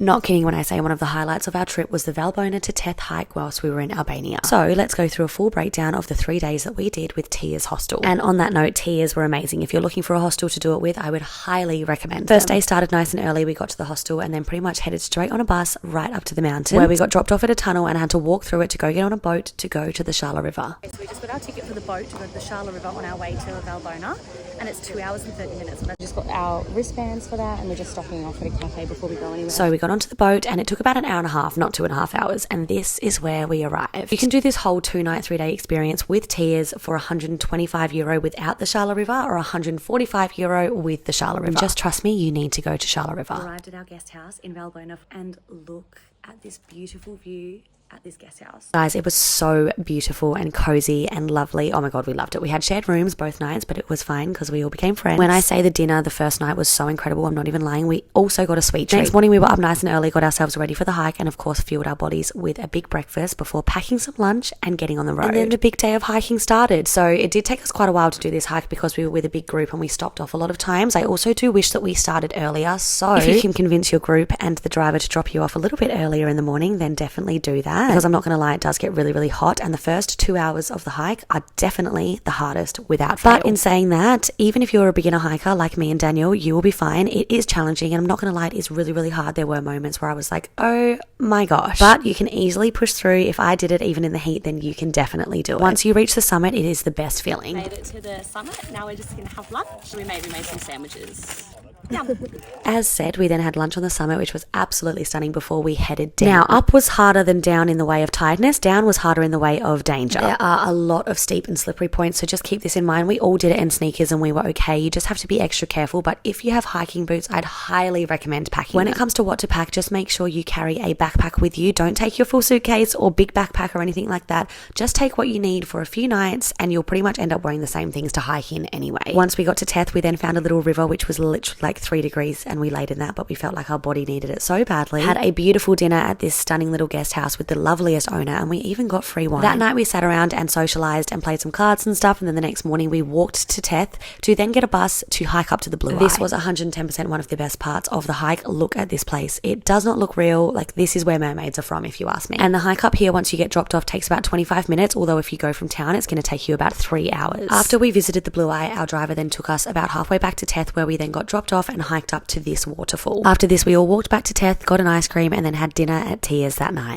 Not kidding when I say one of the highlights of our trip was the Valbona to Teth hike whilst we were in Albania. So let's go through a full breakdown of the 3 days that we did with Tia's hostel. And on that note, Tia's were amazing. If you're looking for a hostel to do it with, I would highly recommend them. First day started nice and early. We got to the hostel and then pretty much headed straight on a bus right up to the mountain, where we got dropped off at a tunnel and had to walk through it to go get on a boat to go to the Shala River. So we just got our ticket for the boat to go to the Shala River on our way to Valbona, and it's 2 hours and 30 minutes. And I just got our wristbands for that, and we're just stopping off at a cafe before we go anywhere. So we got onto the boat and it took about an hour and a half, not 2.5 hours, and this is where we arrived. You can do this whole 2-night, 3-day experience with Tia's for €125 without the Shala River, or €145 with the Shala River. And just trust me, you need to go to Shala River. We arrived at our guest house in Valbona and look at this beautiful view at this guest house. Guys, it was so beautiful and cozy and lovely. Oh my god, we loved it. We had shared rooms both nights, but it was fine because we all became friends. When I say the dinner the first night was so incredible, I'm not even lying. We also got a sweet treat. Next morning we were up nice and early, got ourselves ready for the hike, and of course fueled our bodies with a big breakfast before packing some lunch and getting on the road. And then the big day of hiking started. So it did take us quite a while to do this hike because we were with a big group and we stopped off a lot of times. I also do wish that we started earlier, so if you can convince your group and the driver to drop you off a little bit earlier in the morning, then definitely do that, because I'm not going to lie, it does get really, really hot, and the first 2 hours of the hike are definitely the hardest without fail. But in saying that, even if you're a beginner hiker like me and Daniel, you will be fine. It is challenging, and I'm not going to lie, it is really, really hard. There were moments where I was like, oh my gosh, but you can easily push through. If I did it even in the heat, then you can definitely do it. Once you reach the summit, it is the best feeling. Made it to the summit. Now we're just going to have lunch. We made some sandwiches. Yum. As said, we then had lunch on the summit, which was absolutely stunning before we headed down. Now, up was harder than down in the way of tiredness. Down was harder in the way of danger. There are a lot of steep and slippery points, so just keep this in mind. We all did it in sneakers and we were okay. You just have to be extra careful, but if you have hiking boots, I'd highly recommend packing them. When it comes to what to pack, just make sure you carry a backpack with you. Don't take your full suitcase or big backpack or anything like that. Just take what you need for a few nights and you'll pretty much end up wearing the same things to hike in anyway. Once we got to Teth, we then found a little river, which was literally like 3 degrees, and we laid in that, but we felt like our body needed it so badly. Had a beautiful dinner at this stunning little guest house with the loveliest owner, and we even got free wine. That night we sat around and socialized and played some cards and stuff, and then the next morning we walked to Teth to then get a bus to hike up to the Blue Eye. This was 110% one of the best parts of the hike. Look at this place. It does not look real. Like, this is where mermaids are from, if you ask me. And the hike up here, once you get dropped off, takes about 25 minutes, although if you go from town, it's going to take you about 3 hours. After we visited the Blue Eye, our driver then took us about halfway back to Teth, where we then got dropped off and hiked up to this waterfall. After this, we all walked back to Teth, got an ice cream, and then had dinner at Tia's that night.